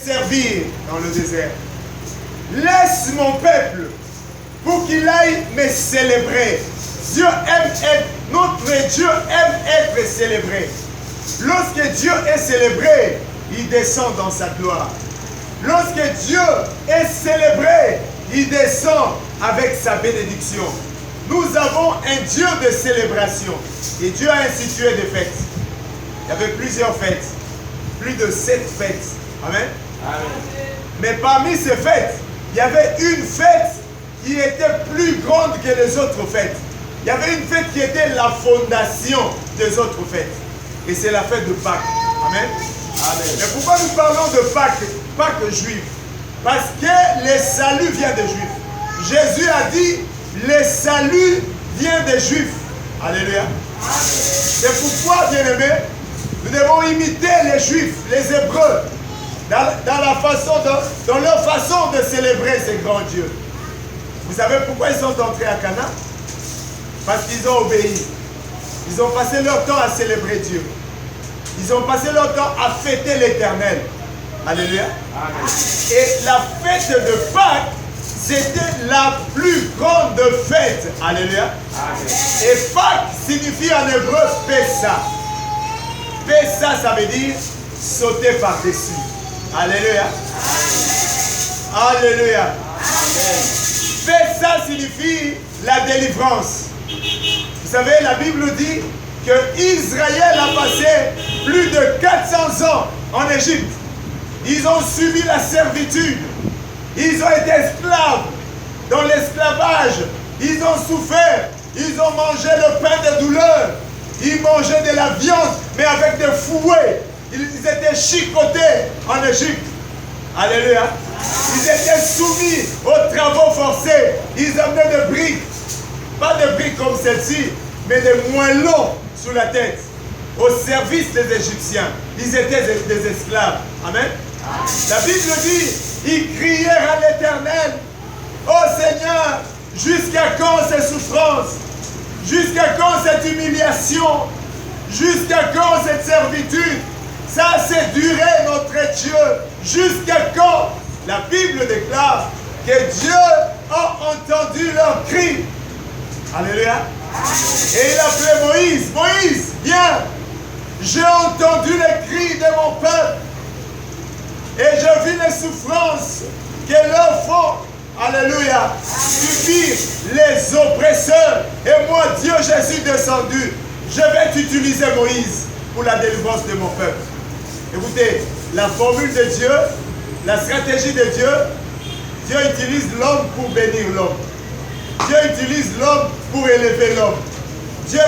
servir dans le désert. Laisse mon peuple pour qu'il aille me célébrer. Dieu aime être, notre Dieu aime être célébré. Lorsque Dieu est célébré, il descend dans sa gloire. Lorsque Dieu est célébré, il descend avec sa bénédiction. Nous avons un Dieu de célébration. Et Dieu a institué des fêtes. Il y avait plusieurs fêtes. Plus de 7 fêtes. Amen. Amen. Mais parmi ces fêtes, il y avait une fête qui était plus grande que les autres fêtes. Il y avait une fête qui était la fondation des autres fêtes. Et c'est la fête de Pâques. Amen. Amen. Mais pourquoi nous parlons de Pâques, Pâques juives? Parce que le salut vient des Juifs. Jésus a dit, le salut vient des Juifs. Alléluia. C'est pourquoi, bien-aimés, nous devons imiter les Juifs, les Hébreux, dans leur façon de célébrer ces grands dieux. Vous savez pourquoi ils sont entrés à Canaan? Parce qu'ils ont obéi. Ils ont passé leur temps à célébrer Dieu. Ils ont passé leur temps à fêter l'Éternel. Alléluia. Amen. Et la fête de Pâques, c'était la plus grande fête. Alléluia. Amen. Et Pâques signifie en hébreu Pessa. Pessa, ça veut dire sauter par-dessus. Alléluia. Alléluia. Pessa signifie la délivrance. Vous savez, la Bible dit que Israël a passé plus de 400 ans en Égypte. Ils ont subi la servitude. Ils ont été esclaves dans l'esclavage. Ils ont souffert. Ils ont mangé le pain de douleur. Ils mangeaient de la viande, mais avec des fouets. Ils étaient chicotés en Égypte. Alléluia. Ils étaient soumis aux travaux forcés. Ils amenaient des briques. Pas des briques comme celle-ci, mais des moellons sous la tête. Au service des Égyptiens. Ils étaient des esclaves. Amen. La Bible dit, ils crièrent à l'Éternel, ô Seigneur, jusqu'à quand ces souffrances? Jusqu'à quand cette humiliation? Jusqu'à quand cette servitude? Ça c'est duré notre Dieu. Jusqu'à quand? La Bible déclare que Dieu a entendu leurs cris. Alléluia. Et il appelait Moïse. Moïse, viens. J'ai entendu les cris de mon peuple. Et je vis les souffrances que leur font, alléluia, subir les oppresseurs. Et moi, Dieu, je suis descendu. Je vais t'utiliser, Moïse, pour la délivrance de mon peuple. Écoutez, la formule de Dieu, la stratégie de Dieu, Dieu utilise l'homme pour bénir l'homme. Dieu utilise l'homme pour élever l'homme.